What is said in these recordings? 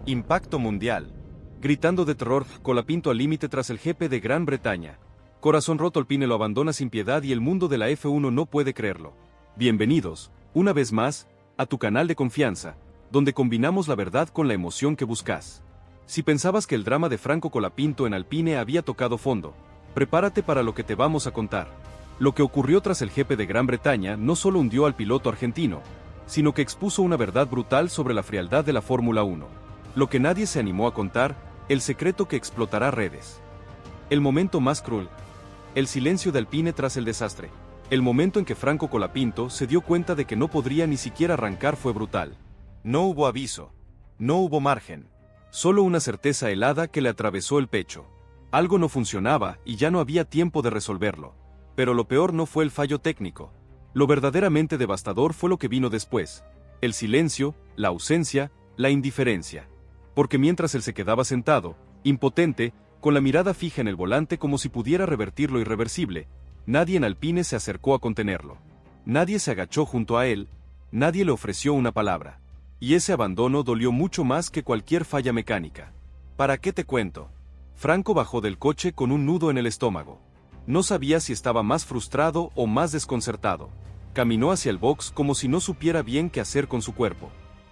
Impacto mundial. Gritando de terror, Colapinto al límite tras el GP de Gran Bretaña. Corazón roto, Alpine lo abandona sin piedad y el mundo de la F1 no puede creerlo. Bienvenidos, una vez más, a tu canal de confianza, donde combinamos la verdad con la emoción que buscas. Si pensabas que el drama de Franco Colapinto en Alpine había tocado fondo, prepárate para lo que te vamos a contar. Lo que ocurrió tras el GP de Gran Bretaña no solo hundió al piloto argentino, sino que expuso una verdad brutal sobre la frialdad de la Fórmula 1. Lo que nadie se animó a contar, el secreto que explotará redes. El momento más cruel. El silencio de Alpine tras el desastre. El momento en que Franco Colapinto se dio cuenta de que no podría ni siquiera arrancar fue brutal. No hubo aviso. No hubo margen. Solo una certeza helada que le atravesó el pecho. Algo no funcionaba y ya no había tiempo de resolverlo. Pero lo peor no fue el fallo técnico. Lo verdaderamente devastador fue lo que vino después. El silencio, la ausencia, la indiferencia. Porque mientras él se quedaba sentado, impotente, con la mirada fija en el volante como si pudiera revertir lo irreversible, nadie en Alpine se acercó a contenerlo. Nadie se agachó junto a él, nadie le ofreció una palabra. Y ese abandono dolió mucho más que cualquier falla mecánica. ¿Para qué te cuento? Franco bajó del coche con un nudo en el estómago. No sabía si estaba más frustrado o más desconcertado. Caminó hacia el box como si no supiera bien qué hacer con su cuerpo.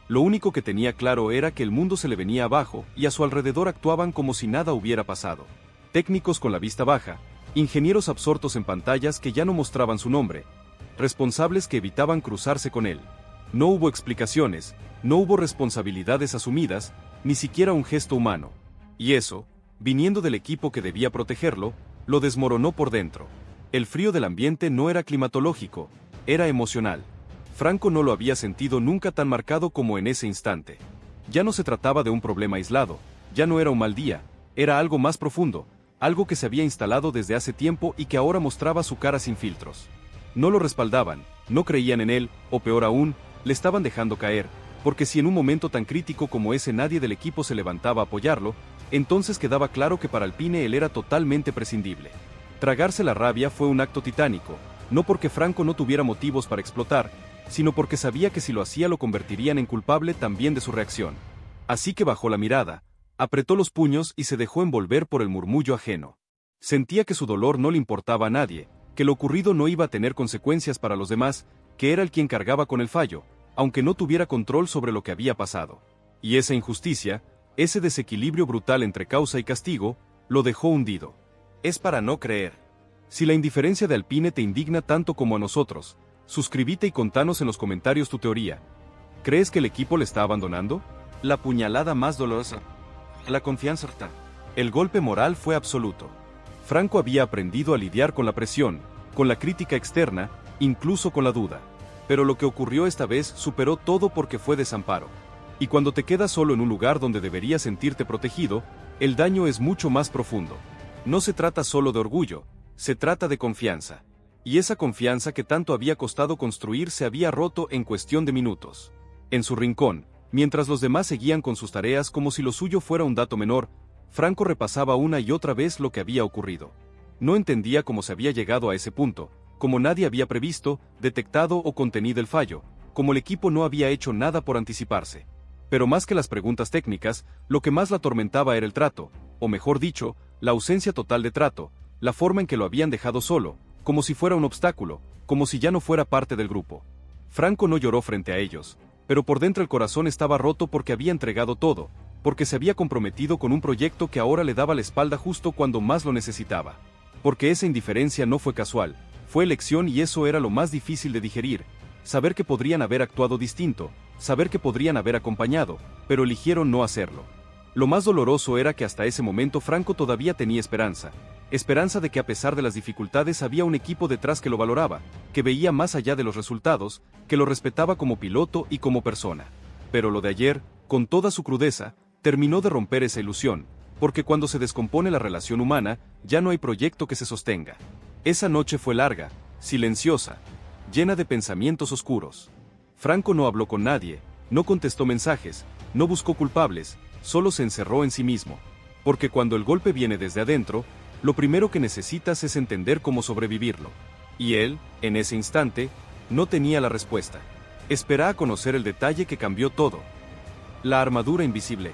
Lo único que tenía claro era que el mundo se le venía abajo y a su alrededor actuaban como si nada hubiera pasado. Técnicos con la vista baja, ingenieros absortos en pantallas que ya no mostraban su nombre, responsables que evitaban cruzarse con él. No hubo explicaciones, no hubo responsabilidades asumidas, ni siquiera un gesto humano. Y eso, viniendo del equipo que debía protegerlo, lo desmoronó por dentro. El frío del ambiente no era climatológico, era emocional. Franco no lo había sentido nunca tan marcado como en ese instante. Ya no se trataba de un problema aislado, ya no era un mal día, era algo más profundo, algo que se había instalado desde hace tiempo y que ahora mostraba su cara sin filtros. No lo respaldaban, no creían en él, o peor aún, le estaban dejando caer, porque si en un momento tan crítico como ese nadie del equipo se levantaba a apoyarlo, entonces quedaba claro que para Alpine él era totalmente prescindible. Tragarse la rabia fue un acto titánico, no porque Franco no tuviera motivos para explotar, sino porque sabía que si lo hacía lo convertirían en culpable también de su reacción. Así que bajó la mirada, apretó los puños y se dejó envolver por el murmullo ajeno. Sentía que su dolor no le importaba a nadie, que lo ocurrido no iba a tener consecuencias para los demás, que era el quien cargaba con el fallo, aunque no tuviera control sobre lo que había pasado. Y esa injusticia, ese desequilibrio brutal entre causa y castigo, lo dejó hundido. Es para no creer. Si la indiferencia de Alpine te indigna tanto como a nosotros, suscríbete y contanos en los comentarios tu teoría. ¿Crees que el equipo le está abandonando? La puñalada más dolorosa. La confianza. El golpe moral fue absoluto. Franco había aprendido a lidiar con la presión, con la crítica externa, incluso con la duda. Pero lo que ocurrió esta vez superó todo porque fue desamparo. Y cuando te quedas solo en un lugar donde deberías sentirte protegido, el daño es mucho más profundo. No se trata solo de orgullo, se trata de confianza. Y esa confianza que tanto había costado construir se había roto en cuestión de minutos. En su rincón, mientras los demás seguían con sus tareas como si lo suyo fuera un dato menor, Franco repasaba una y otra vez lo que había ocurrido. No entendía cómo se había llegado a ese punto, como nadie había previsto, detectado o contenido el fallo, como el equipo no había hecho nada por anticiparse. Pero más que las preguntas técnicas, lo que más la atormentaba era el trato, o mejor dicho, la ausencia total de trato, la forma en que lo habían dejado solo, como si fuera un obstáculo, como si ya no fuera parte del grupo. Franco no lloró frente a ellos, pero por dentro el corazón estaba roto porque había entregado todo, porque se había comprometido con un proyecto que ahora le daba la espalda justo cuando más lo necesitaba. Porque esa indiferencia no fue casual, fue elección y eso era lo más difícil de digerir, saber que podrían haber actuado distinto, saber que podrían haber acompañado, pero eligieron no hacerlo. Lo más doloroso era que hasta ese momento Franco todavía tenía esperanza de que a pesar de las dificultades había un equipo detrás que lo valoraba, que veía más allá de los resultados, que lo respetaba como piloto y como persona. Pero lo de ayer, con toda su crudeza, terminó de romper esa ilusión, porque cuando se descompone la relación humana, ya no hay proyecto que se sostenga. Esa noche fue larga, silenciosa, llena de pensamientos oscuros. Franco no habló con nadie, no contestó mensajes, no buscó culpables, solo se encerró en sí mismo. Porque cuando el golpe viene desde adentro, lo primero que necesitas es entender cómo sobrevivirlo. Y él, en ese instante, no tenía la respuesta. Esperaba a conocer el detalle que cambió todo. La armadura invisible.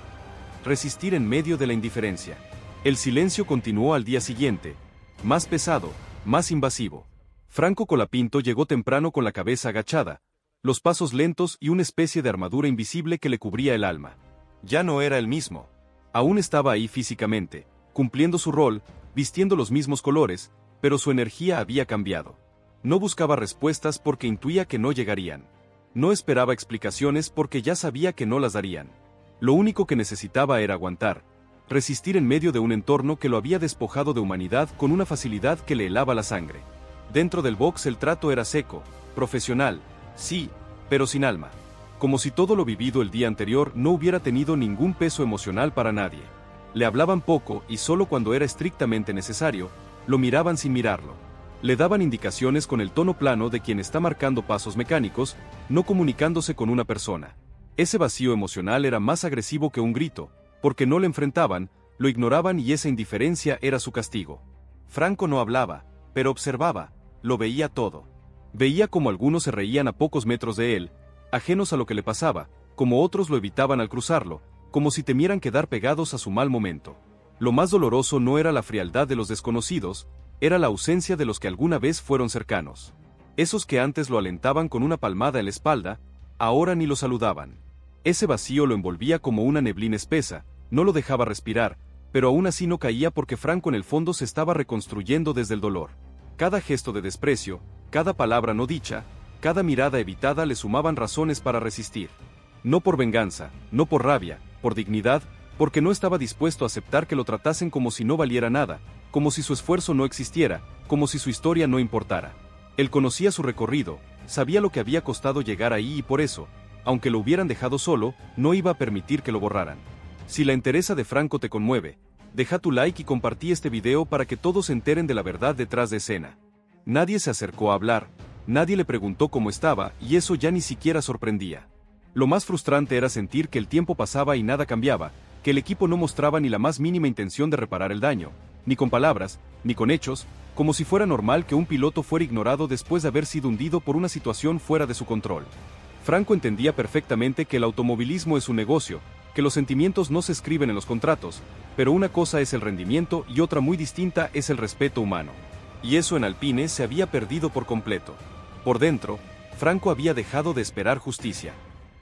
resistir en medio de la indiferencia. El silencio continuó al día siguiente, más pesado, más invasivo. Franco Colapinto llegó temprano con la cabeza agachada, los pasos lentos y una especie de armadura invisible que le cubría el alma. Ya no era el mismo. Aún estaba ahí físicamente, cumpliendo su rol, vistiendo los mismos colores, pero su energía había cambiado. No buscaba respuestas porque intuía que no llegarían. No esperaba explicaciones porque ya sabía que no las darían. Lo único que necesitaba era aguantar, resistir en medio de un entorno que lo había despojado de humanidad con una facilidad que le helaba la sangre. Dentro del box el trato era seco, profesional, sí, pero sin alma. Como si todo lo vivido el día anterior no hubiera tenido ningún peso emocional para nadie. Le hablaban poco y solo cuando era estrictamente necesario, lo miraban sin mirarlo. Le daban indicaciones con el tono plano de quien está marcando pasos mecánicos, no comunicándose con una persona. Ese vacío emocional era más agresivo que un grito, porque no le enfrentaban, lo ignoraban y esa indiferencia era su castigo. Franco no hablaba, pero observaba, lo veía todo. Veía como algunos se reían a pocos metros de él, ajenos a lo que le pasaba, como otros lo evitaban al cruzarlo, como si temieran quedar pegados a su mal momento. Lo más doloroso no era la frialdad de los desconocidos, era la ausencia de los que alguna vez fueron cercanos. Esos que antes lo alentaban con una palmada en la espalda, ahora ni lo saludaban. Ese vacío lo envolvía como una neblina espesa, no lo dejaba respirar, pero aún así no caía porque Franco en el fondo se estaba reconstruyendo desde el dolor. Cada gesto de desprecio, cada palabra no dicha, cada mirada evitada le sumaban razones para resistir. No por venganza, no por rabia, por dignidad, porque no estaba dispuesto a aceptar que lo tratasen como si no valiera nada, como si su esfuerzo no existiera, como si su historia no importara. Él conocía su recorrido, sabía lo que había costado llegar ahí y por eso, aunque lo hubieran dejado solo, no iba a permitir que lo borraran. Si la entereza de Franco te conmueve, deja tu like y compartí este video para que todos se enteren de la verdad detrás de escena. Nadie se acercó a hablar, nadie le preguntó cómo estaba y eso ya ni siquiera sorprendía. Lo más frustrante era sentir que el tiempo pasaba y nada cambiaba, que el equipo no mostraba ni la más mínima intención de reparar el daño, ni con palabras, ni con hechos, como si fuera normal que un piloto fuera ignorado después de haber sido hundido por una situación fuera de su control. Franco entendía perfectamente que el automovilismo es un negocio, que los sentimientos no se escriben en los contratos, pero una cosa es el rendimiento y otra muy distinta es el respeto humano. Y eso en Alpine se había perdido por completo. Por dentro, Franco había dejado de esperar justicia.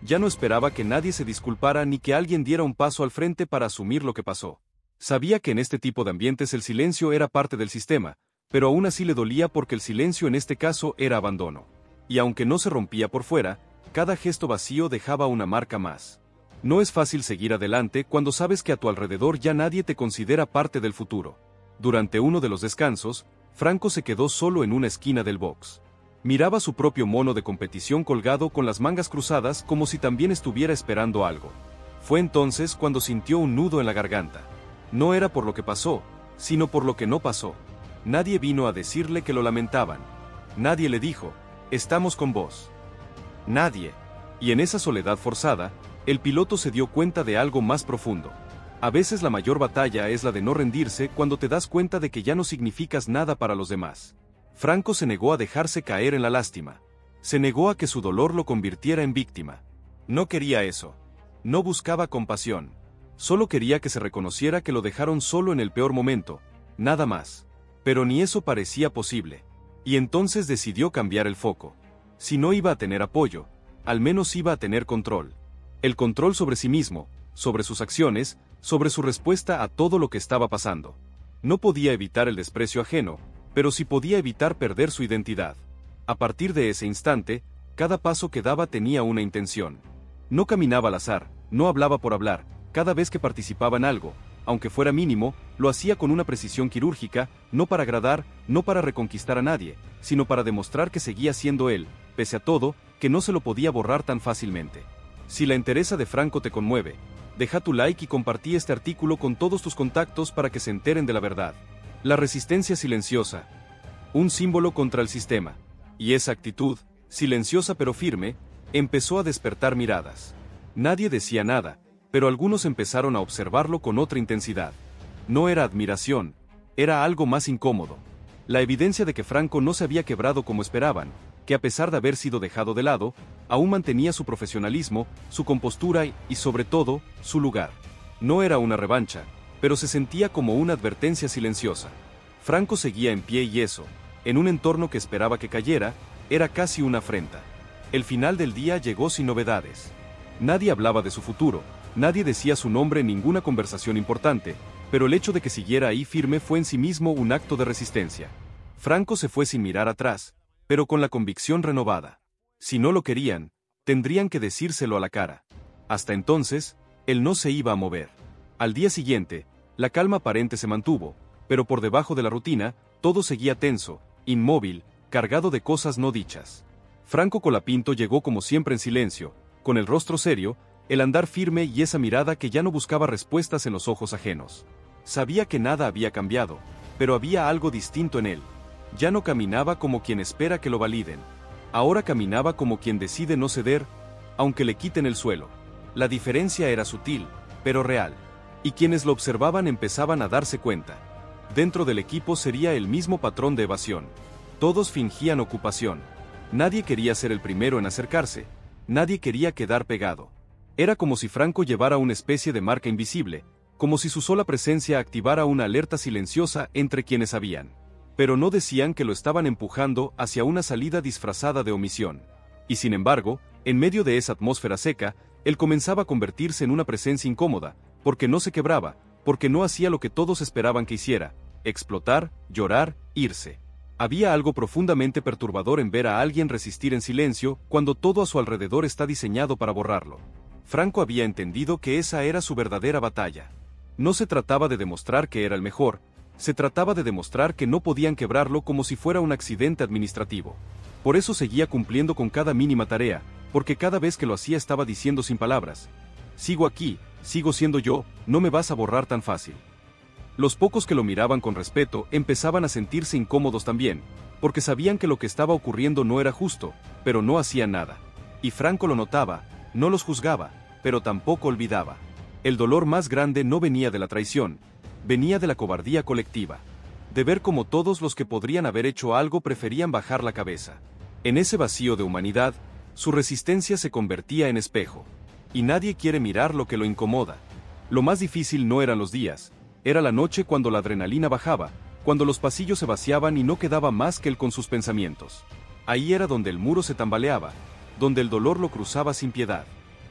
Ya no esperaba que nadie se disculpara ni que alguien diera un paso al frente para asumir lo que pasó. Sabía que en este tipo de ambientes el silencio era parte del sistema, pero aún así le dolía porque el silencio en este caso era abandono. Y aunque no se rompía por fuera, cada gesto vacío dejaba una marca más. No es fácil seguir adelante cuando sabes que a tu alrededor ya nadie te considera parte del futuro. Durante uno de los descansos, Franco se quedó solo en una esquina del box. Miraba su propio mono de competición colgado con las mangas cruzadas como si también estuviera esperando algo. Fue entonces cuando sintió un nudo en la garganta. No era por lo que pasó, sino por lo que no pasó. Nadie vino a decirle que lo lamentaban. Nadie le dijo, estamos con vos. Nadie. Y en esa soledad forzada, el piloto se dio cuenta de algo más profundo. A veces la mayor batalla es la de no rendirse cuando te das cuenta de que ya no significas nada para los demás. Franco se negó a dejarse caer en la lástima. Se negó a que su dolor lo convirtiera en víctima. No quería eso. No buscaba compasión. Solo quería que se reconociera que lo dejaron solo en el peor momento, nada más. Pero ni eso parecía posible. Y entonces decidió cambiar el foco. Si no iba a tener apoyo, al menos iba a tener control. El control sobre sí mismo, sobre sus acciones, sobre su respuesta a todo lo que estaba pasando. No podía evitar el desprecio ajeno, pero sí podía evitar perder su identidad. A partir de ese instante, cada paso que daba tenía una intención. No caminaba al azar, no hablaba por hablar, cada vez que participaba en algo, aunque fuera mínimo, lo hacía con una precisión quirúrgica, no para agradar, no para reconquistar a nadie, sino para demostrar que seguía siendo él, pese a todo, que no se lo podía borrar tan fácilmente. Si la entereza de Franco te conmueve, deja tu like y compartí este artículo con todos tus contactos para que se enteren de la verdad. La resistencia silenciosa. Un símbolo contra el sistema. Y esa actitud, silenciosa pero firme, empezó a despertar miradas. Nadie decía nada, pero algunos empezaron a observarlo con otra intensidad. No era admiración, era algo más incómodo. La evidencia de que Franco no se había quebrado como esperaban, que a pesar de haber sido dejado de lado, aún mantenía su profesionalismo, su compostura y, sobre todo, su lugar. No era una revancha, pero se sentía como una advertencia silenciosa. Franco seguía en pie y eso, en un entorno que esperaba que cayera, era casi una afrenta. El final del día llegó sin novedades. Nadie hablaba de su futuro, nadie decía su nombre en ninguna conversación importante, pero el hecho de que siguiera ahí firme fue en sí mismo un acto de resistencia. Franco se fue sin mirar atrás, pero con la convicción renovada. Si no lo querían, tendrían que decírselo a la cara. Hasta entonces, él no se iba a mover. Al día siguiente, la calma aparente se mantuvo, pero por debajo de la rutina, todo seguía tenso, inmóvil, cargado de cosas no dichas. Franco Colapinto llegó como siempre en silencio, con el rostro serio, el andar firme y esa mirada que ya no buscaba respuestas en los ojos ajenos. Sabía que nada había cambiado, pero había algo distinto en él. Ya no caminaba como quien espera que lo validen. Ahora caminaba como quien decide no ceder, aunque le quiten el suelo. La diferencia era sutil, pero real. Y quienes lo observaban empezaban a darse cuenta. Dentro del equipo sería el mismo patrón de evasión. Todos fingían ocupación. Nadie quería ser el primero en acercarse. Nadie quería quedar pegado. Era como si Franco llevara una especie de marca invisible, como si su sola presencia activara una alerta silenciosa entre quienes sabían. Pero no decían que lo estaban empujando hacia una salida disfrazada de omisión. Y sin embargo, en medio de esa atmósfera seca, él comenzaba a convertirse en una presencia incómoda, porque no se quebraba, porque no hacía lo que todos esperaban que hiciera: explotar, llorar, irse. Había algo profundamente perturbador en ver a alguien resistir en silencio cuando todo a su alrededor está diseñado para borrarlo. Franco había entendido que esa era su verdadera batalla. No se trataba de demostrar que era el mejor, se trataba de demostrar que no podían quebrarlo como si fuera un accidente administrativo. Por eso seguía cumpliendo con cada mínima tarea, porque cada vez que lo hacía estaba diciendo sin palabras: sigo aquí, sigo siendo yo, no me vas a borrar tan fácil. Los pocos que lo miraban con respeto empezaban a sentirse incómodos también, porque sabían que lo que estaba ocurriendo no era justo, pero no hacían nada. Y Franco lo notaba, no los juzgaba, pero tampoco olvidaba. El dolor más grande no venía de la traición, venía de la cobardía colectiva. De ver cómo todos los que podrían haber hecho algo preferían bajar la cabeza. En ese vacío de humanidad, su resistencia se convertía en espejo. Y nadie quiere mirar lo que lo incomoda. Lo más difícil no eran los días, era la noche cuando la adrenalina bajaba, cuando los pasillos se vaciaban y no quedaba más que él con sus pensamientos. Ahí era donde el muro se tambaleaba, donde el dolor lo cruzaba sin piedad.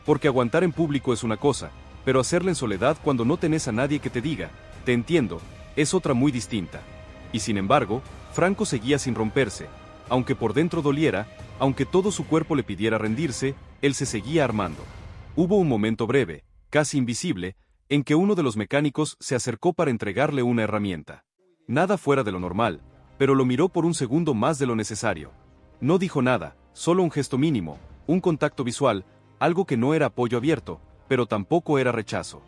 Porque aguantar en público es una cosa, pero hacerlo en soledad cuando no tenés a nadie que te diga: te entiendo, es otra muy distinta. Y sin embargo, Franco seguía sin romperse. Aunque por dentro doliera, aunque todo su cuerpo le pidiera rendirse, él se seguía armando. Hubo un momento breve, casi invisible, en que uno de los mecánicos se acercó para entregarle una herramienta. Nada fuera de lo normal, pero lo miró por un segundo más de lo necesario. No dijo nada, solo un gesto mínimo, un contacto visual, algo que no era apoyo abierto, pero tampoco era rechazo.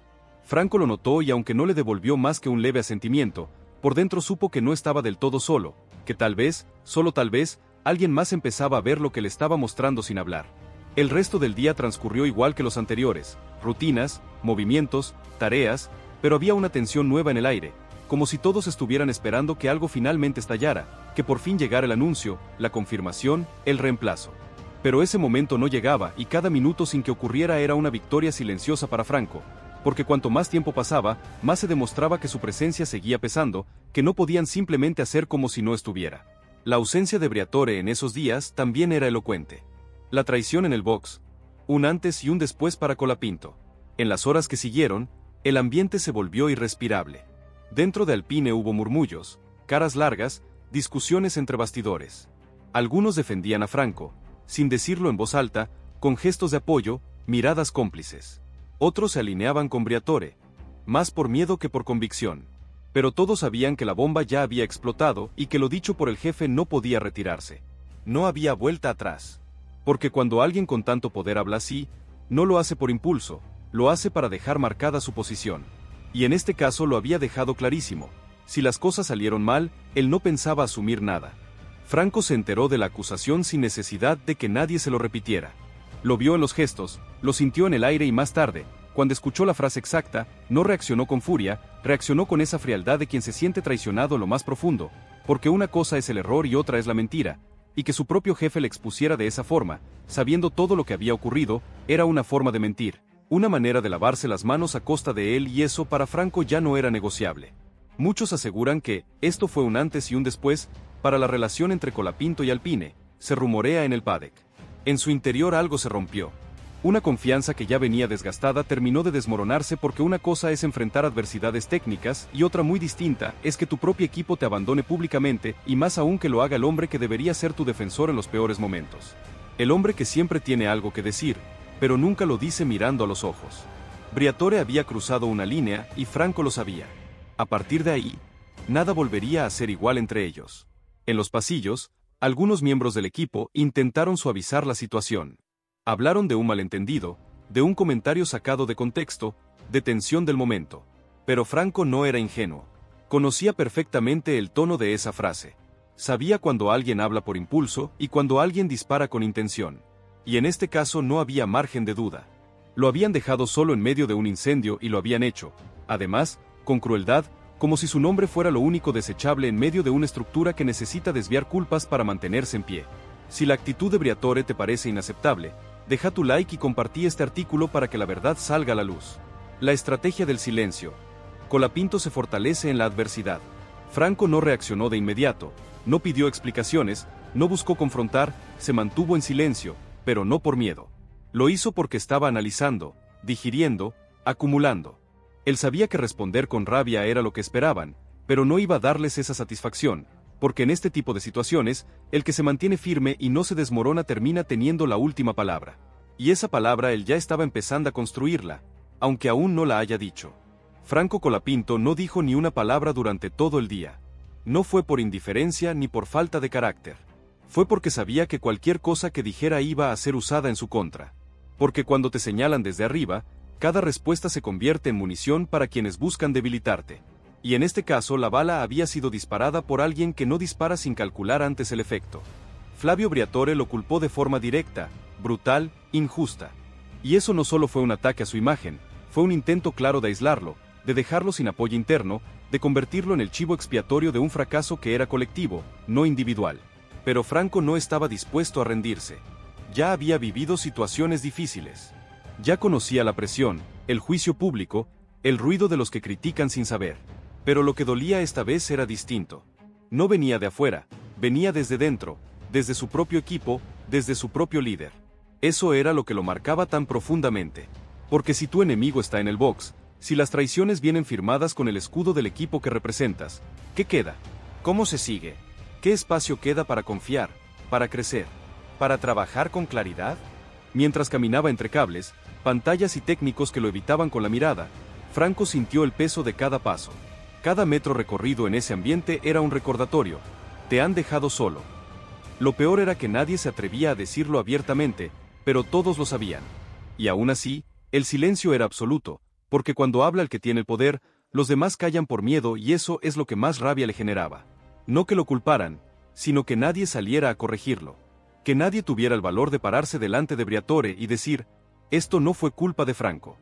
Franco lo notó y aunque no le devolvió más que un leve asentimiento, por dentro supo que no estaba del todo solo, que tal vez, solo tal vez, alguien más empezaba a ver lo que le estaba mostrando sin hablar. El resto del día transcurrió igual que los anteriores, rutinas, movimientos, tareas, pero había una tensión nueva en el aire, como si todos estuvieran esperando que algo finalmente estallara, que por fin llegara el anuncio, la confirmación, el reemplazo. Pero ese momento no llegaba y cada minuto sin que ocurriera era una victoria silenciosa para Franco, porque cuanto más tiempo pasaba, más se demostraba que su presencia seguía pesando, que no podían simplemente hacer como si no estuviera. La ausencia de Briatore en esos días también era elocuente. La traición en el box, un antes y un después para Colapinto. En las horas que siguieron, el ambiente se volvió irrespirable. Dentro de Alpine hubo murmullos, caras largas, discusiones entre bastidores. Algunos defendían a Franco, sin decirlo en voz alta, con gestos de apoyo, miradas cómplices. Otros se alineaban con Briatore, más por miedo que por convicción. Pero todos sabían que la bomba ya había explotado y que lo dicho por el jefe no podía retirarse. No había vuelta atrás. Porque cuando alguien con tanto poder habla así, no lo hace por impulso, lo hace para dejar marcada su posición. Y en este caso lo había dejado clarísimo. Si las cosas salieron mal, él no pensaba asumir nada. Franco se enteró de la acusación sin necesidad de que nadie se lo repitiera. Lo vio en los gestos, lo sintió en el aire y más tarde, cuando escuchó la frase exacta, no reaccionó con furia, reaccionó con esa frialdad de quien se siente traicionado lo más profundo, porque una cosa es el error y otra es la mentira, y que su propio jefe le expusiera de esa forma, sabiendo todo lo que había ocurrido, era una forma de mentir. Una manera de lavarse las manos a costa de él, y eso para Franco ya no era negociable. Muchos aseguran que esto fue un antes y un después para la relación entre Colapinto y Alpine. Se rumorea en el paddock. En su interior algo se rompió. Una confianza que ya venía desgastada terminó de desmoronarse, porque una cosa es enfrentar adversidades técnicas y otra muy distinta es que tu propio equipo te abandone públicamente, y más aún que lo haga el hombre que debería ser tu defensor en los peores momentos. El hombre que siempre tiene algo que decir, pero nunca lo dice mirando a los ojos. Briatore había cruzado una línea y Franco lo sabía. A partir de ahí, nada volvería a ser igual entre ellos. En los pasillos, algunos miembros del equipo intentaron suavizar la situación. Hablaron de un malentendido, de un comentario sacado de contexto, de tensión del momento. Pero Franco no era ingenuo. Conocía perfectamente el tono de esa frase. Sabía cuando alguien habla por impulso y cuando alguien dispara con intención. Y en este caso no había margen de duda. Lo habían dejado solo en medio de un incendio y lo habían hecho, además, con crueldad, como si su nombre fuera lo único desechable en medio de una estructura que necesita desviar culpas para mantenerse en pie. Si la actitud de Briatore te parece inaceptable, deja tu like y compartí este artículo para que la verdad salga a la luz. La estrategia del silencio. Colapinto se fortalece en la adversidad. Franco no reaccionó de inmediato, no pidió explicaciones, no buscó confrontar, se mantuvo en silencio, pero no por miedo. Lo hizo porque estaba analizando, digiriendo, acumulando. Él sabía que responder con rabia era lo que esperaban, pero no iba a darles esa satisfacción, porque en este tipo de situaciones, el que se mantiene firme y no se desmorona termina teniendo la última palabra. Y esa palabra él ya estaba empezando a construirla, aunque aún no la haya dicho. Franco Colapinto no dijo ni una palabra durante todo el día. No fue por indiferencia ni por falta de carácter. Fue porque sabía que cualquier cosa que dijera iba a ser usada en su contra. Porque cuando te señalan desde arriba, cada respuesta se convierte en munición para quienes buscan debilitarte. Y en este caso la bala había sido disparada por alguien que no dispara sin calcular antes el efecto. Flavio Briatore lo culpó de forma directa, brutal, injusta. Y eso no solo fue un ataque a su imagen, fue un intento claro de aislarlo, de dejarlo sin apoyo interno, de convertirlo en el chivo expiatorio de un fracaso que era colectivo, no individual. Pero Franco no estaba dispuesto a rendirse. Ya había vivido situaciones difíciles. Ya conocía la presión, el juicio público, el ruido de los que critican sin saber. Pero lo que dolía esta vez era distinto. No venía de afuera, venía desde dentro, desde su propio equipo, desde su propio líder. Eso era lo que lo marcaba tan profundamente. Porque si tu enemigo está en el box, si las traiciones vienen firmadas con el escudo del equipo que representas, ¿qué queda? ¿Cómo se sigue? ¿Qué espacio queda para confiar, para crecer, para trabajar con claridad? Mientras caminaba entre cables, pantallas y técnicos que lo evitaban con la mirada, Franco sintió el peso de cada paso. Cada metro recorrido en ese ambiente era un recordatorio. Te han dejado solo. Lo peor era que nadie se atrevía a decirlo abiertamente, pero todos lo sabían. Y aún así, el silencio era absoluto, porque cuando habla el que tiene el poder, los demás callan por miedo, y eso es lo que más rabia le generaba. No que lo culparan, sino que nadie saliera a corregirlo. Que nadie tuviera el valor de pararse delante de Briatore y decir, esto no fue culpa de Franco.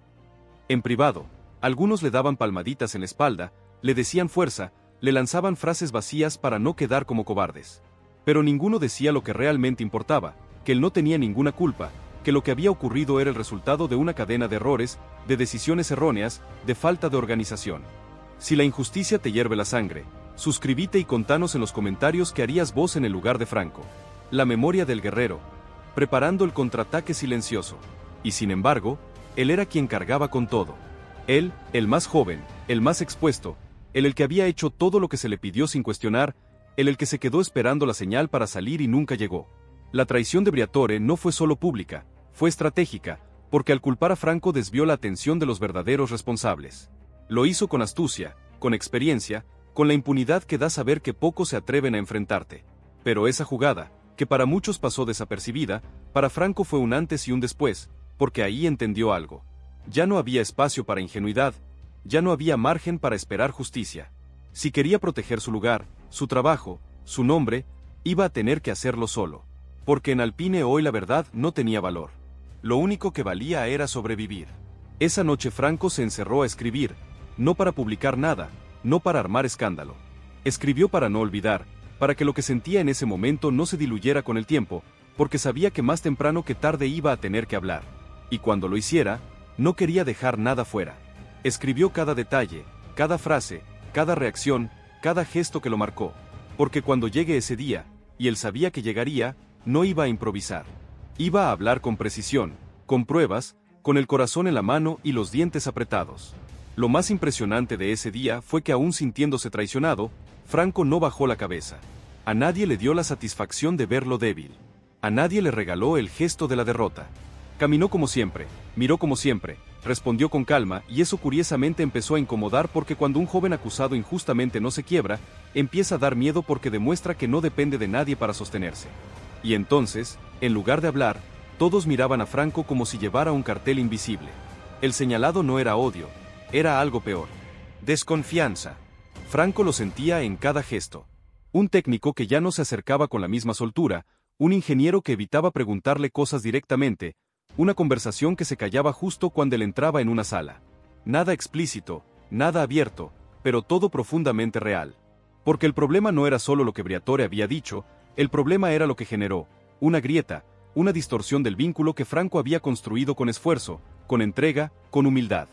En privado, algunos le daban palmaditas en la espalda, le decían fuerza, le lanzaban frases vacías para no quedar como cobardes. Pero ninguno decía lo que realmente importaba, que él no tenía ninguna culpa, que lo que había ocurrido era el resultado de una cadena de errores, de decisiones erróneas, de falta de organización. Si la injusticia te hierve la sangre, suscríbete y contanos en los comentarios qué harías vos en el lugar de Franco. La memoria del guerrero, preparando el contraataque silencioso. Y sin embargo, él era quien cargaba con todo. Él, el más joven, el más expuesto, el que había hecho todo lo que se le pidió sin cuestionar, el que se quedó esperando la señal para salir y nunca llegó. La traición de Briatore no fue solo pública, fue estratégica, porque al culpar a Franco desvió la atención de los verdaderos responsables. Lo hizo con astucia, con experiencia, con la impunidad que da saber que pocos se atreven a enfrentarte. Pero esa jugada, que para muchos pasó desapercibida, para Franco fue un antes y un después, porque ahí entendió algo. Ya no había espacio para ingenuidad, ya no había margen para esperar justicia. Si quería proteger su lugar, su trabajo, su nombre, iba a tener que hacerlo solo. Porque en Alpine hoy la verdad no tenía valor. Lo único que valía era sobrevivir. Esa noche Franco se encerró a escribir, no para publicar nada, no para armar escándalo. Escribió para no olvidar, para que lo que sentía en ese momento no se diluyera con el tiempo, porque sabía que más temprano que tarde iba a tener que hablar. Y cuando lo hiciera, No quería dejar nada fuera. Escribió cada detalle, cada frase, cada reacción, cada gesto que lo marcó. Porque cuando llegue ese día, y él sabía que llegaría, no iba a improvisar. Iba a hablar con precisión, con pruebas, con el corazón en la mano y los dientes apretados. Lo más impresionante de ese día fue que aún sintiéndose traicionado, Franco no bajó la cabeza. A nadie le dio la satisfacción de verlo débil. A nadie le regaló el gesto de la derrota. Caminó como siempre, miró como siempre, respondió con calma, y eso curiosamente empezó a incomodar porque cuando un joven acusado injustamente no se quiebra, empieza a dar miedo porque demuestra que no depende de nadie para sostenerse. Y entonces, en lugar de hablar, todos miraban a Franco como si llevara un cartel invisible. El señalado no era odio, era algo peor. Desconfianza. Franco lo sentía en cada gesto. Un técnico que ya no se acercaba con la misma soltura, un ingeniero que evitaba preguntarle cosas directamente, una conversación que se callaba justo cuando él entraba en una sala. Nada explícito, nada abierto, pero todo profundamente real. Porque el problema no era solo lo que Briatore había dicho, el problema era lo que generó, una grieta, una distorsión del vínculo que Franco había construido con esfuerzo, con entrega, con humildad.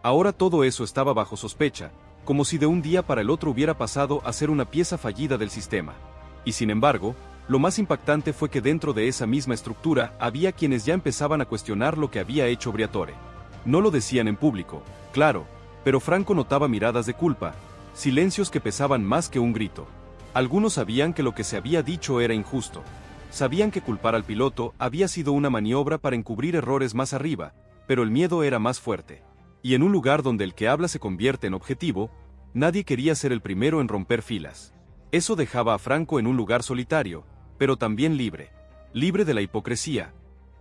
Ahora todo eso estaba bajo sospecha, como si de un día para el otro hubiera pasado a ser una pieza fallida del sistema. Y sin embargo, lo más impactante fue que dentro de esa misma estructura había quienes ya empezaban a cuestionar lo que había hecho Briatore. No lo decían en público, claro, pero Franco notaba miradas de culpa, silencios que pesaban más que un grito. Algunos sabían que lo que se había dicho era injusto. Sabían que culpar al piloto había sido una maniobra para encubrir errores más arriba, pero el miedo era más fuerte. Y en un lugar donde el que habla se convierte en objetivo, nadie quería ser el primero en romper filas. Eso dejaba a Franco en un lugar solitario, pero también libre. Libre de la hipocresía.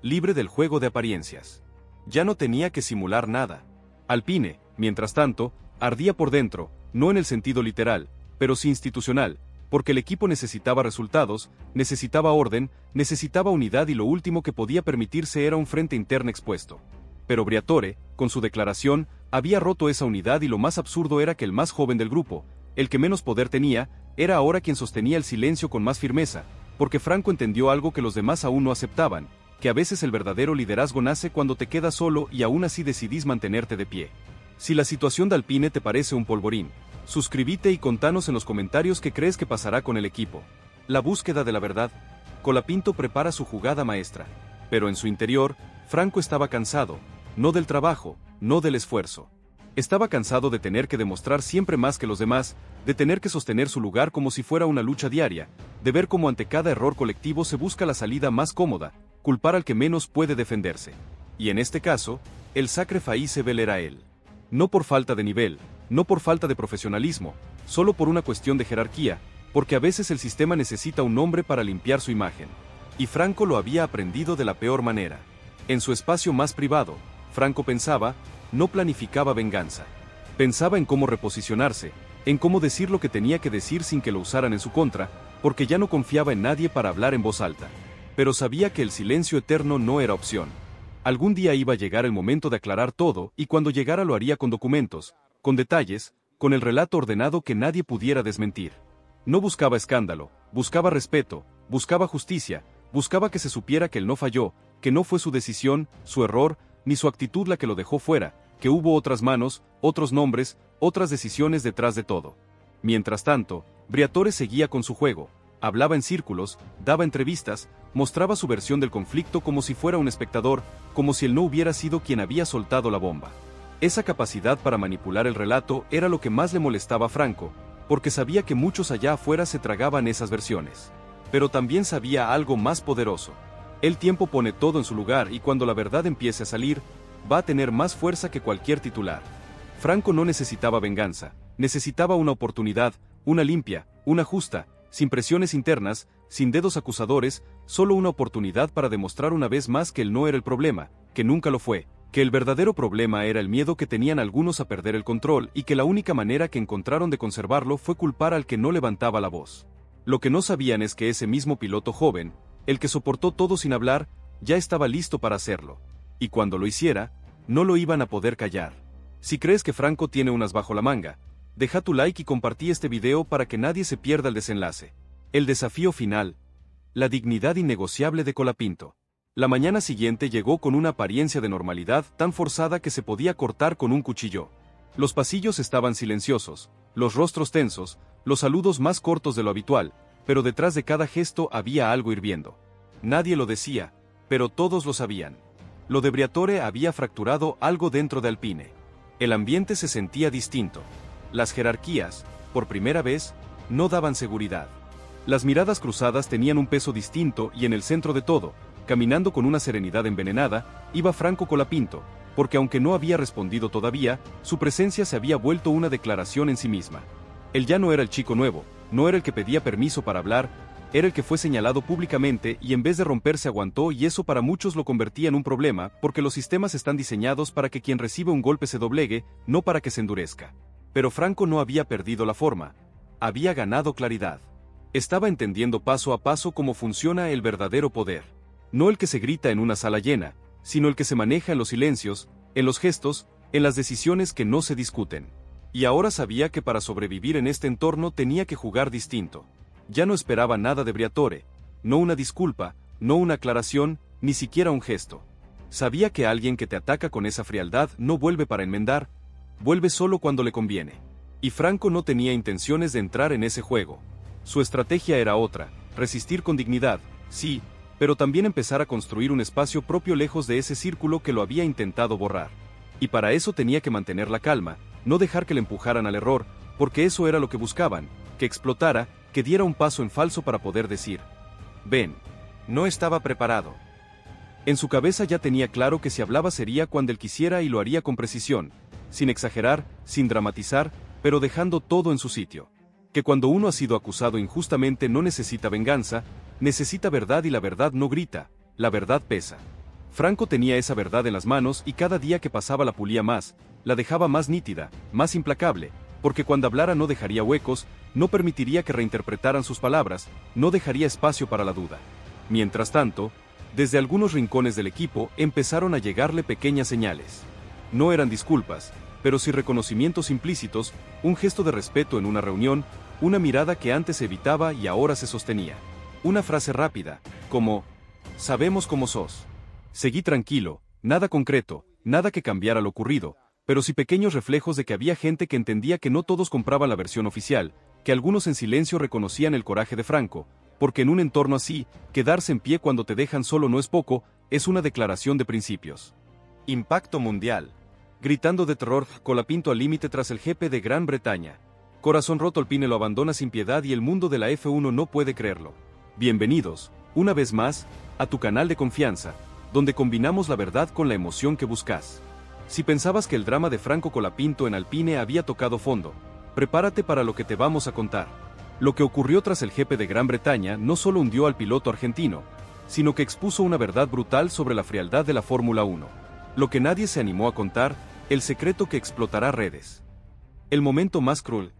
Libre del juego de apariencias. Ya no tenía que simular nada. Alpine, mientras tanto, ardía por dentro, no en el sentido literal, pero sí institucional, porque el equipo necesitaba resultados, necesitaba orden, necesitaba unidad y lo último que podía permitirse era un frente interno expuesto. Pero Briatore, con su declaración, había roto esa unidad y lo más absurdo era que el más joven del grupo, el que menos poder tenía, era ahora quien sostenía el silencio con más firmeza, porque Franco entendió algo que los demás aún no aceptaban, que a veces el verdadero liderazgo nace cuando te quedas solo y aún así decidís mantenerte de pie. Si la situación de Alpine te parece un polvorín, suscríbete y contanos en los comentarios qué crees que pasará con el equipo. La búsqueda de la verdad. Colapinto prepara su jugada maestra, pero en su interior, Franco estaba cansado, no del trabajo, no del esfuerzo. Estaba cansado de tener que demostrar siempre más que los demás, de tener que sostener su lugar como si fuera una lucha diaria, de ver cómo ante cada error colectivo se busca la salida más cómoda, culpar al que menos puede defenderse. Y en este caso, el sacrifice era él. No por falta de nivel, no por falta de profesionalismo, solo por una cuestión de jerarquía, porque a veces el sistema necesita un hombre para limpiar su imagen. Y Franco lo había aprendido de la peor manera. En su espacio más privado, Franco pensaba, no planificaba venganza. Pensaba en cómo reposicionarse, en cómo decir lo que tenía que decir sin que lo usaran en su contra, porque ya no confiaba en nadie para hablar en voz alta. Pero sabía que el silencio eterno no era opción. Algún día iba a llegar el momento de aclarar todo, y cuando llegara lo haría con documentos, con detalles, con el relato ordenado que nadie pudiera desmentir. No buscaba escándalo, buscaba respeto, buscaba justicia, buscaba que se supiera que él no falló, que no fue su decisión, su error, ni su actitud la que lo dejó fuera, que hubo otras manos, otros nombres, otras decisiones detrás de todo. Mientras tanto, Briatore seguía con su juego, hablaba en círculos, daba entrevistas, mostraba su versión del conflicto como si fuera un espectador, como si él no hubiera sido quien había soltado la bomba. Esa capacidad para manipular el relato era lo que más le molestaba a Franco, porque sabía que muchos allá afuera se tragaban esas versiones. Pero también sabía algo más poderoso. El tiempo pone todo en su lugar y cuando la verdad empiece a salir, va a tener más fuerza que cualquier titular. Franco no necesitaba venganza, necesitaba una oportunidad, una limpia, una justa, sin presiones internas, sin dedos acusadores, solo una oportunidad para demostrar una vez más que él no era el problema, que nunca lo fue, que el verdadero problema era el miedo que tenían algunos a perder el control y que la única manera que encontraron de conservarlo fue culpar al que no levantaba la voz. Lo que no sabían es que ese mismo piloto joven, el que soportó todo sin hablar, ya estaba listo para hacerlo. Y cuando lo hiciera, no lo iban a poder callar. Si crees que Franco tiene unas bajo la manga, deja tu like y compartí este video para que nadie se pierda el desenlace. El desafío final. La dignidad innegociable de Colapinto. La mañana siguiente llegó con una apariencia de normalidad tan forzada que se podía cortar con un cuchillo. Los pasillos estaban silenciosos, los rostros tensos, los saludos más cortos de lo habitual, pero detrás de cada gesto había algo hirviendo. Nadie lo decía, pero todos lo sabían. Lo de Briatore había fracturado algo dentro de Alpine. El ambiente se sentía distinto. Las jerarquías, por primera vez, no daban seguridad. Las miradas cruzadas tenían un peso distinto y en el centro de todo, caminando con una serenidad envenenada, iba Franco Colapinto, porque aunque no había respondido todavía, su presencia se había vuelto una declaración en sí misma. Él ya no era el chico nuevo, no era el que pedía permiso para hablar, era el que fue señalado públicamente y en vez de romperse aguantó, y eso para muchos lo convertía en un problema, porque los sistemas están diseñados para que quien recibe un golpe se doblegue, no para que se endurezca. Pero Franco no había perdido la forma, había ganado claridad. Estaba entendiendo paso a paso cómo funciona el verdadero poder. No el que se grita en una sala llena, sino el que se maneja en los silencios, en los gestos, en las decisiones que no se discuten. Y ahora sabía que para sobrevivir en este entorno tenía que jugar distinto. Ya no esperaba nada de Briatore, no una disculpa, no una aclaración, ni siquiera un gesto. Sabía que alguien que te ataca con esa frialdad no vuelve para enmendar, vuelve solo cuando le conviene. Y Franco no tenía intenciones de entrar en ese juego. Su estrategia era otra, resistir con dignidad, sí, pero también empezar a construir un espacio propio lejos de ese círculo que lo había intentado borrar. Y para eso tenía que mantener la calma, no dejar que le empujaran al error, porque eso era lo que buscaban, que explotara, que diera un paso en falso para poder decir: ven. No estaba preparado. En su cabeza ya tenía claro que si hablaba sería cuando él quisiera y lo haría con precisión, sin exagerar, sin dramatizar, pero dejando todo en su sitio. Que cuando uno ha sido acusado injustamente no necesita venganza, necesita verdad y la verdad no grita, la verdad pesa. Franco tenía esa verdad en las manos y cada día que pasaba la pulía más, la dejaba más nítida, más implacable, porque cuando hablara no dejaría huecos, no permitiría que reinterpretaran sus palabras, no dejaría espacio para la duda. Mientras tanto, desde algunos rincones del equipo empezaron a llegarle pequeñas señales. No eran disculpas, pero sí reconocimientos implícitos, un gesto de respeto en una reunión, una mirada que antes evitaba y ahora se sostenía. Una frase rápida, como: sabemos cómo sos. Seguí tranquilo, nada concreto, nada que cambiara lo ocurrido, pero sí pequeños reflejos de que había gente que entendía que no todos compraban la versión oficial, que algunos en silencio reconocían el coraje de Franco, porque en un entorno así, quedarse en pie cuando te dejan solo no es poco, es una declaración de principios. Impacto mundial. Gritando de terror, Colapinto al límite tras el jefe de Gran Bretaña. Corazón roto, Alpine lo abandona sin piedad y el mundo de la F1 no puede creerlo. Bienvenidos, una vez más, a tu canal de confianza, donde combinamos la verdad con la emoción que buscas. Si pensabas que el drama de Franco Colapinto en Alpine había tocado fondo, prepárate para lo que te vamos a contar. Lo que ocurrió tras el GP de Gran Bretaña no solo hundió al piloto argentino, sino que expuso una verdad brutal sobre la frialdad de la Fórmula 1. Lo que nadie se animó a contar, el secreto que explotará redes. El momento más cruel.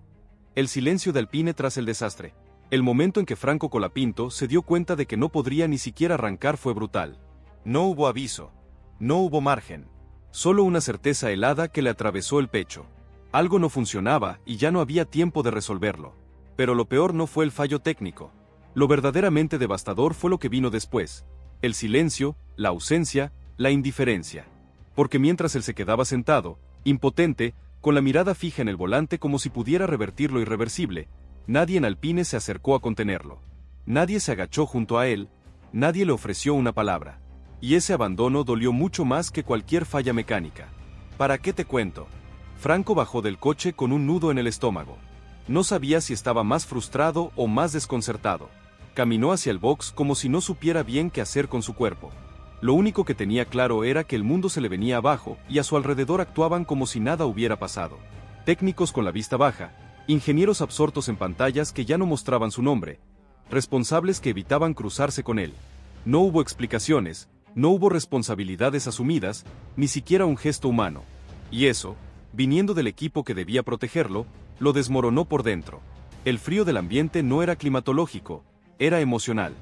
El silencio de Alpine tras el desastre. El momento en que Franco Colapinto se dio cuenta de que no podría ni siquiera arrancar fue brutal. No hubo aviso. No hubo margen. Solo una certeza helada que le atravesó el pecho. Algo no funcionaba y ya no había tiempo de resolverlo. Pero lo peor no fue el fallo técnico. Lo verdaderamente devastador fue lo que vino después. El silencio, la ausencia, la indiferencia. Porque mientras él se quedaba sentado, impotente, con la mirada fija en el volante como si pudiera revertir lo irreversible, nadie en Alpine se acercó a contenerlo. Nadie se agachó junto a él, nadie le ofreció una palabra. Y ese abandono dolió mucho más que cualquier falla mecánica. ¿Para qué te cuento? Franco bajó del coche con un nudo en el estómago. No sabía si estaba más frustrado o más desconcertado. Caminó hacia el box como si no supiera bien qué hacer con su cuerpo. Lo único que tenía claro era que el mundo se le venía abajo y a su alrededor actuaban como si nada hubiera pasado. Técnicos con la vista baja, ingenieros absortos en pantallas que ya no mostraban su nombre, responsables que evitaban cruzarse con él. No hubo explicaciones, no hubo responsabilidades asumidas, ni siquiera un gesto humano. Y eso, viniendo del equipo que debía protegerlo, lo desmoronó por dentro. El frío del ambiente no era climatológico, era emocional.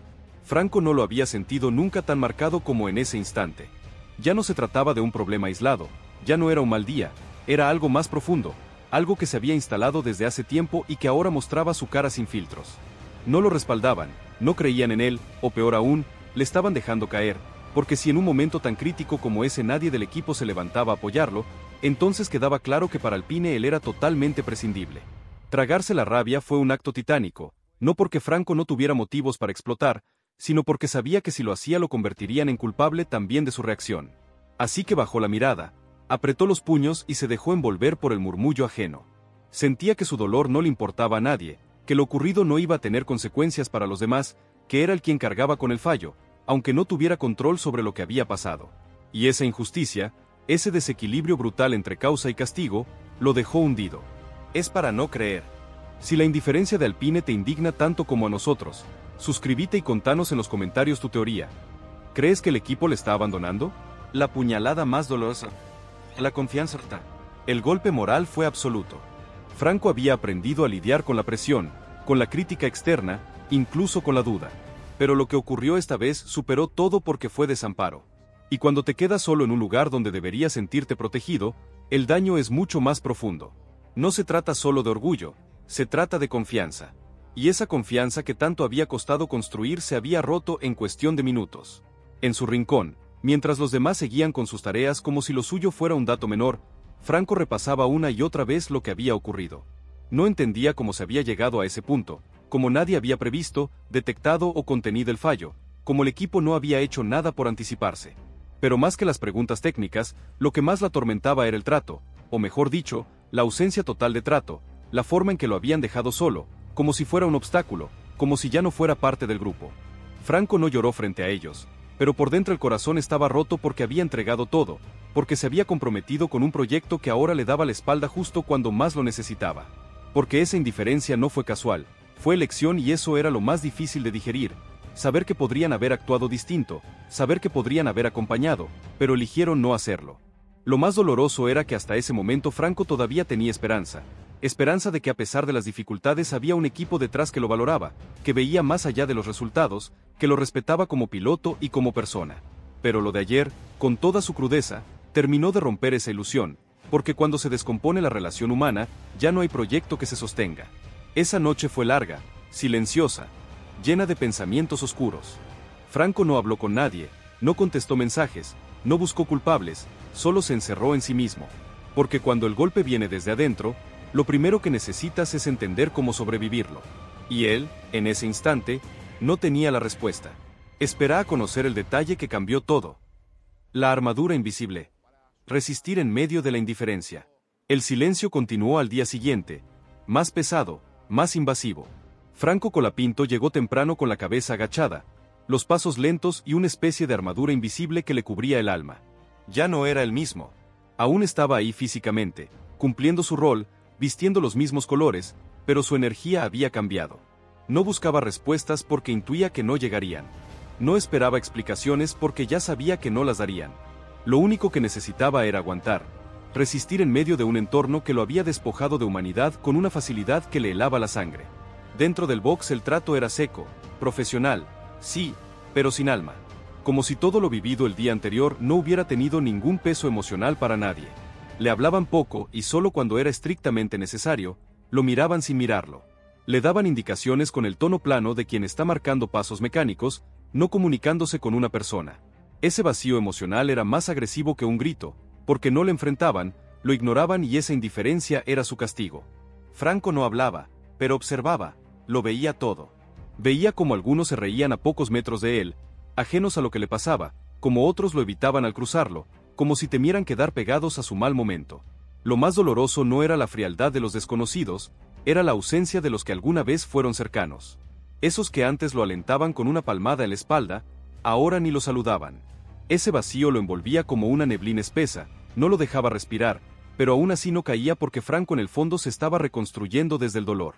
Franco no lo había sentido nunca tan marcado como en ese instante. Ya no se trataba de un problema aislado, ya no era un mal día, era algo más profundo, algo que se había instalado desde hace tiempo y que ahora mostraba su cara sin filtros. No lo respaldaban, no creían en él, o peor aún, le estaban dejando caer, porque si en un momento tan crítico como ese nadie del equipo se levantaba a apoyarlo, entonces quedaba claro que para Alpine él era totalmente prescindible. Tragarse la rabia fue un acto titánico, no porque Franco no tuviera motivos para explotar, sino porque sabía que si lo hacía lo convertirían en culpable también de su reacción. Así que bajó la mirada, apretó los puños y se dejó envolver por el murmullo ajeno. Sentía que su dolor no le importaba a nadie, que lo ocurrido no iba a tener consecuencias para los demás, que era el quien cargaba con el fallo, aunque no tuviera control sobre lo que había pasado. Y esa injusticia, ese desequilibrio brutal entre causa y castigo, lo dejó hundido. Es para no creer. Si la indiferencia de Alpine te indigna tanto como a nosotros, suscríbete y contanos en los comentarios tu teoría. ¿Crees que el equipo le está abandonando? La puñalada más dolorosa. La confianza. El golpe moral fue absoluto. Franco había aprendido a lidiar con la presión, con la crítica externa, incluso con la duda. Pero lo que ocurrió esta vez superó todo porque fue desamparo. Y cuando te quedas solo en un lugar donde deberías sentirte protegido, el daño es mucho más profundo. No se trata solo de orgullo, se trata de confianza. Y esa confianza que tanto había costado construir se había roto en cuestión de minutos. En su rincón, mientras los demás seguían con sus tareas como si lo suyo fuera un dato menor, Franco repasaba una y otra vez lo que había ocurrido. No entendía cómo se había llegado a ese punto, como nadie había previsto, detectado o contenido el fallo, como el equipo no había hecho nada por anticiparse. Pero más que las preguntas técnicas, lo que más la atormentaba era el trato, o mejor dicho, la ausencia total de trato, la forma en que lo habían dejado solo, como si fuera un obstáculo, como si ya no fuera parte del grupo. Franco no lloró frente a ellos, pero por dentro el corazón estaba roto porque había entregado todo, porque se había comprometido con un proyecto que ahora le daba la espalda justo cuando más lo necesitaba. Porque esa indiferencia no fue casual, fue elección y eso era lo más difícil de digerir, saber que podrían haber actuado distinto, saber que podrían haber acompañado, pero eligieron no hacerlo. Lo más doloroso era que hasta ese momento Franco todavía tenía esperanza de que a pesar de las dificultades había un equipo detrás que lo valoraba, que veía más allá de los resultados, que lo respetaba como piloto y como persona. Pero lo de ayer, con toda su crudeza, terminó de romper esa ilusión, porque cuando se descompone la relación humana, ya no hay proyecto que se sostenga. Esa noche fue larga, silenciosa, llena de pensamientos oscuros. Franco no habló con nadie, no contestó mensajes, no buscó culpables, solo se encerró en sí mismo. Porque cuando el golpe viene desde adentro, lo primero que necesitas es entender cómo sobrevivirlo. Y él, en ese instante, no tenía la respuesta. Esperaba a conocer el detalle que cambió todo. La armadura invisible. Resistir en medio de la indiferencia. El silencio continuó al día siguiente, más pesado, más invasivo. Franco Colapinto llegó temprano con la cabeza agachada, los pasos lentos y una especie de armadura invisible que le cubría el alma. Ya no era el mismo. Aún estaba ahí físicamente, cumpliendo su rol, vistiendo los mismos colores, pero su energía había cambiado. No buscaba respuestas porque intuía que no llegarían. No esperaba explicaciones porque ya sabía que no las darían. Lo único que necesitaba era aguantar, resistir en medio de un entorno que lo había despojado de humanidad con una facilidad que le helaba la sangre. Dentro del box el trato era seco, profesional, sí, pero sin alma. Como si todo lo vivido el día anterior no hubiera tenido ningún peso emocional para nadie. Le hablaban poco y solo cuando era estrictamente necesario, lo miraban sin mirarlo. Le daban indicaciones con el tono plano de quien está marcando pasos mecánicos, no comunicándose con una persona. Ese vacío emocional era más agresivo que un grito, porque no le enfrentaban, lo ignoraban y esa indiferencia era su castigo. Franco no hablaba, pero observaba, lo veía todo. Veía como algunos se reían a pocos metros de él, ajenos a lo que le pasaba, como otros lo evitaban al cruzarlo, como si temieran quedar pegados a su mal momento. Lo más doloroso no era la frialdad de los desconocidos, era la ausencia de los que alguna vez fueron cercanos. Esos que antes lo alentaban con una palmada en la espalda, ahora ni lo saludaban. Ese vacío lo envolvía como una neblina espesa, no lo dejaba respirar, pero aún así no caía porque Franco en el fondo se estaba reconstruyendo desde el dolor.